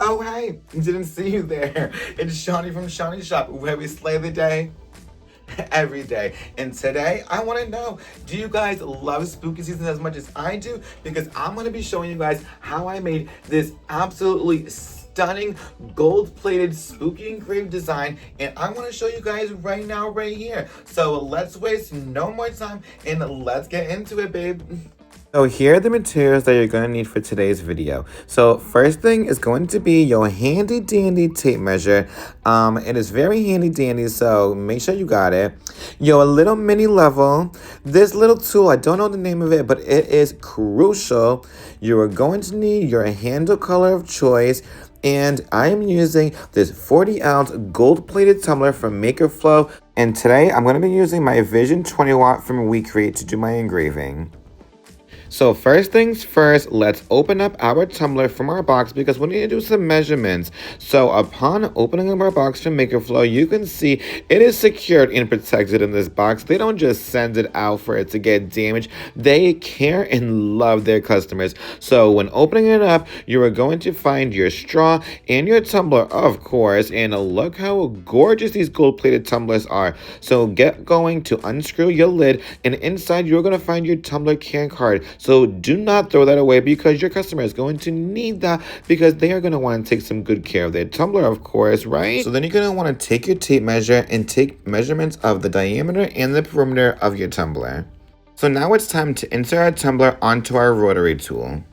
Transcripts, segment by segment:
Oh, hey, didn't see you there. It's Shawnee from Shawnee Shop, where we slay the day every day. And today, I want to know, do you guys love spooky season as much as I do? Because I'm going to be showing you guys how I made this absolutely stunning gold-plated spooky engraved design, and I want to show you guys right now, right here. So let's waste no more time and let's get into it, babe. So here are the materials that you're going to need for today's video. So first thing is going to be your handy dandy tape measure. It is very handy dandy, so make sure you got it. Your little mini level. This little tool, I don't know the name of it, but it is crucial. You are going to need your handle color of choice. And I am using this 40-ounce gold-plated tumbler from Maker Flow. And today I'm going to be using my Vision 20 watt from WeCreate to do my engraving. So first things first, let's open up our tumbler from our box because we need to do some measurements. So upon opening up our box from MakerFlow, you can see it is secured and protected in this box. They don't just send it out for it to get damaged. They care and love their customers. So when opening it up, you are going to find your straw and your tumbler, of course. And look how gorgeous these gold-plated tumblers are. So get going to unscrew your lid, and inside you're going to find your tumbler can card. So do not throw that away because your customer is going to need that because they are going to want to take some good care of their tumbler, of course, right? So then you're going to want to take your tape measure and take measurements of the diameter and the perimeter of your tumbler. So now it's time to insert our tumbler onto our rotary tool.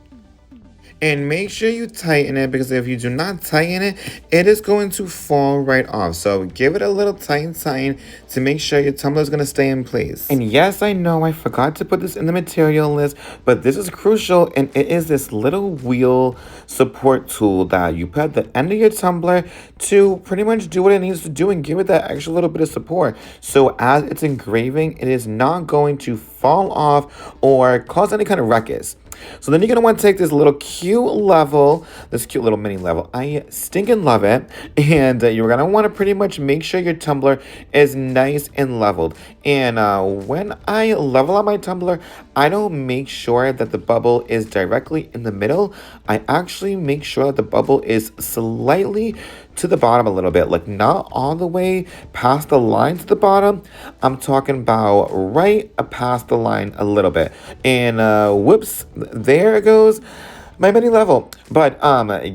And make sure you tighten it because if you do not tighten it, it is going to fall right off. So give it a little tighten to make sure your tumbler is going to stay in place. And yes, I know I forgot to put this in the material list, but this is crucial, and it is this little wheel support tool that you put at the end of your tumbler to pretty much do what it needs to do and give it that extra little bit of support. So as it's engraving, it is not going to fall off or cause any kind of ruckus. So then you're going to want to take this little cute level, this cute little mini level. I stinking love it. And you're going to want to pretty much make sure your tumbler is nice and leveled. And when I level out my tumbler, I don't make sure that the bubble is directly in the middle. I actually make sure that the bubble is slightly to the bottom a little bit, like not all the way past the line to the bottom. I'm talking about right past the line a little bit. And whoops, there it goes, my mini level. But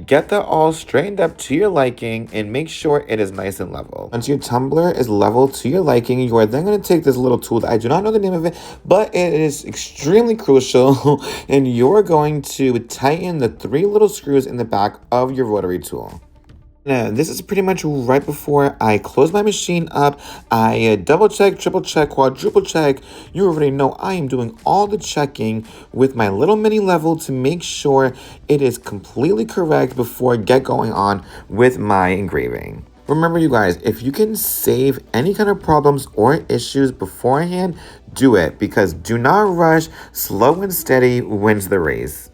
get that all straightened up to your liking and make sure it is nice and level. Once your tumbler is level to your liking, you are then going to take this little tool that I do not know the name of it, but it is extremely crucial, and you're going to tighten the 3 little screws in the back of your rotary tool. Now, this is pretty much right before I close my machine up. I double check, triple check, quadruple check. You already know I am doing all the checking with my little mini level to make sure it is completely correct before I get going on with my engraving. Remember, you guys, if you can save any kind of problems or issues beforehand, do it, because do not rush. Slow and steady wins the race.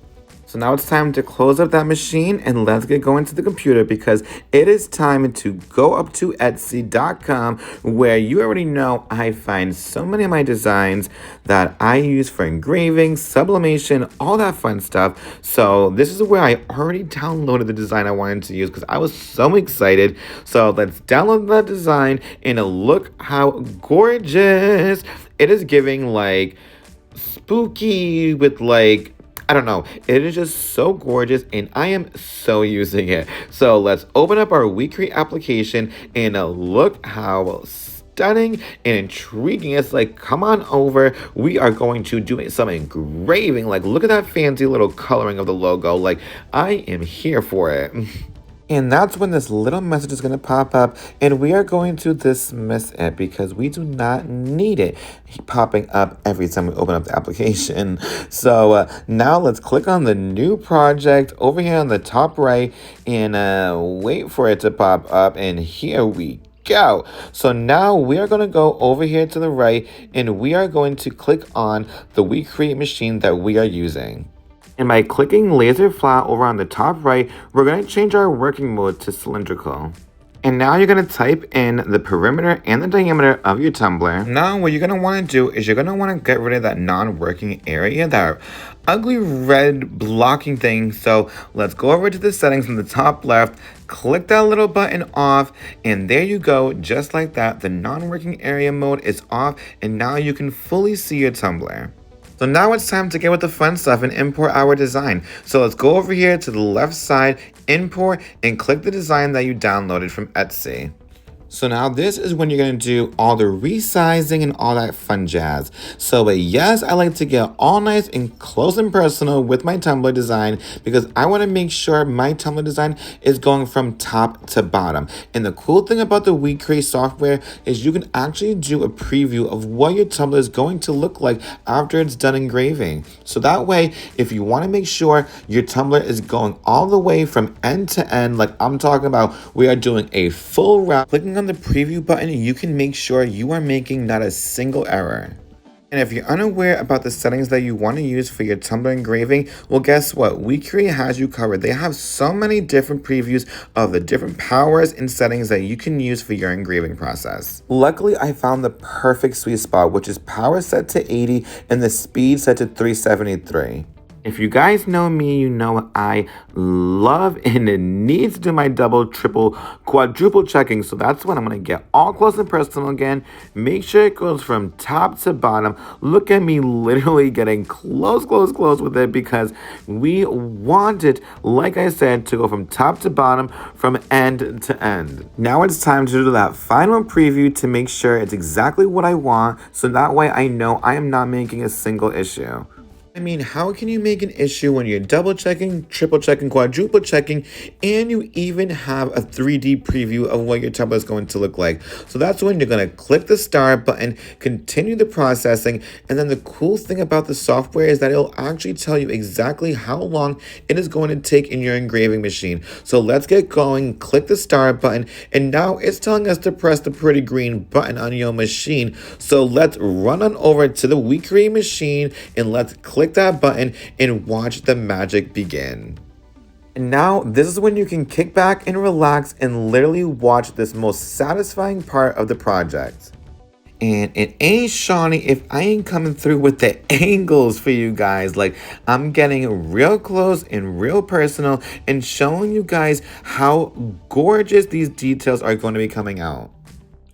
So now it's time to close up that machine and let's get going to the computer because it is time to go up to Etsy.com, where you already know I find so many of my designs that I use for engraving, sublimation, all that fun stuff. So this is where I already downloaded the design I wanted to use because I was so excited. So let's download that design and look how gorgeous. It is giving like spooky with like, I don't know. It is just so gorgeous, and I am so using it. So let's open up our WeCreate application and look how stunning and intriguing it's like. Come on over. We are going to do some engraving. Like, look at that fancy little coloring of the logo. Like, I am here for it. And that's when this little message is going to pop up, and we are going to dismiss it because we do not need it popping up every time we open up the application. So now let's click on the new project over here on the top right and wait for it to pop up, and here we go. So now we are going to go over here to the right, and we are going to click on the WeCreate machine that we are using. And by clicking laser flat over on the top right, we're going to change our working mode to cylindrical. And now you're going to type in the perimeter and the diameter of your tumbler. Now what you're going to want to do is you're going to want to get rid of that non-working area, that ugly red blocking thing. So let's go over to the settings in the top left, click that little button off, and there you go. Just like that, the non-working area mode is off, and now you can fully see your tumbler. So now it's time to get with the fun stuff and import our design. So let's go over here to the left side, import, and click the design that you downloaded from Etsy. So now this is when you're going to do all the resizing and all that fun jazz. So but yes, I like to get all nice and close and personal with my tumbler design because I want to make sure my tumbler design is going from top to bottom. And the cool thing about the WeCreate software is you can actually do a preview of what your tumbler is going to look like after it's done engraving. So that way, if you want to make sure your tumbler is going all the way from end to end, like I'm talking about, we are doing a full wrap, clicking on the preview button, you can make sure you are making not a single error. And if you're unaware about the settings that you want to use for your tumbler engraving, well, guess what? WeCreate has you covered. They have so many different previews of the different powers and settings that you can use for your engraving process. Luckily, I found the perfect sweet spot, which is power set to 80 and the speed set to 373. If you guys know me, you know I love and need to do my double, triple, quadruple checking. So that's when I'm going to get all close and personal again. Make sure it goes from top to bottom. Look at me literally getting close with it because we want it, like I said, to go from top to bottom, from end to end. Now it's time to do that final preview to make sure it's exactly what I want. So that way I know I am not making a single issue. I mean, how can you make an issue when you're double checking, triple checking, quadruple checking, and you even have a 3D preview of what your tumbler is going to look like? So that's when you're going to click the start button, continue the processing, and then the cool thing about the software is that it'll actually tell you exactly how long it is going to take in your engraving machine. So let's get going, click the start button, and now it's telling us to press the pretty green button on your machine. So let's run on over to the WeCreate machine and let's click that button and watch the magic begin. And now this is when you can kick back and relax and literally watch this most satisfying part of the project. And it ain't Shawnee if I ain't coming through with the angles for you guys. Like, I'm getting real close and real personal and showing you guys how gorgeous these details are going to be coming out.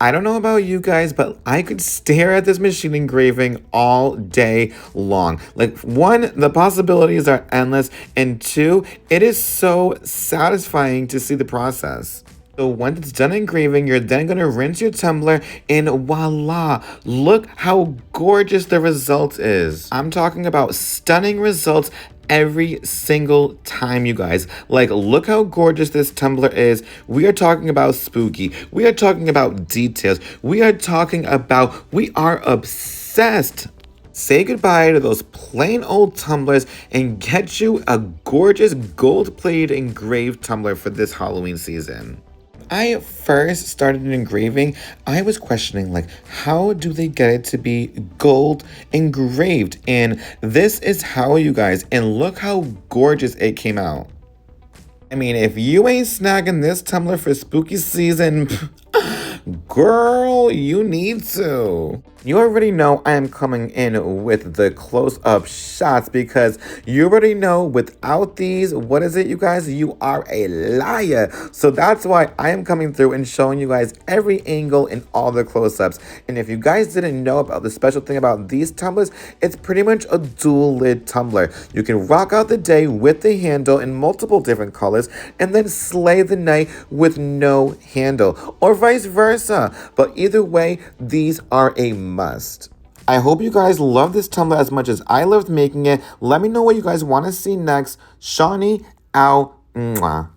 I don't know about you guys, but I could stare at this machine engraving all day long. Like, one, the possibilities are endless, and two, it is so satisfying to see the process. So once it's done engraving, you're then going to rinse your tumbler and voila, look how gorgeous the result is. I'm talking about stunning results every single time, you guys. Like, look how gorgeous this tumbler is. We are talking about spooky. We are talking about details. We are obsessed. Say goodbye to those plain old tumblers and get you a gorgeous gold-plated engraved tumbler for this Halloween season. I first started engraving, I was questioning, like, how do they get it to be gold engraved? And this is how, you guys, and look how gorgeous it came out. I mean, if you ain't snagging this tumbler for spooky season, girl, you need to. You already know I am coming in with the close-up shots because you already know without these, what is it, you guys? You are a liar. So that's why I am coming through and showing you guys every angle in all the close-ups. And if you guys didn't know about the special thing about these tumblers, it's pretty much a dual lid tumbler. You can rock out the day with the handle in multiple different colors and then slay the night with no handle, or vice versa. But either way, these are a must. I hope you guys love this tumbler as much as I loved making it. Let me know what you guys want to see next. Shawnee, out. Mwah.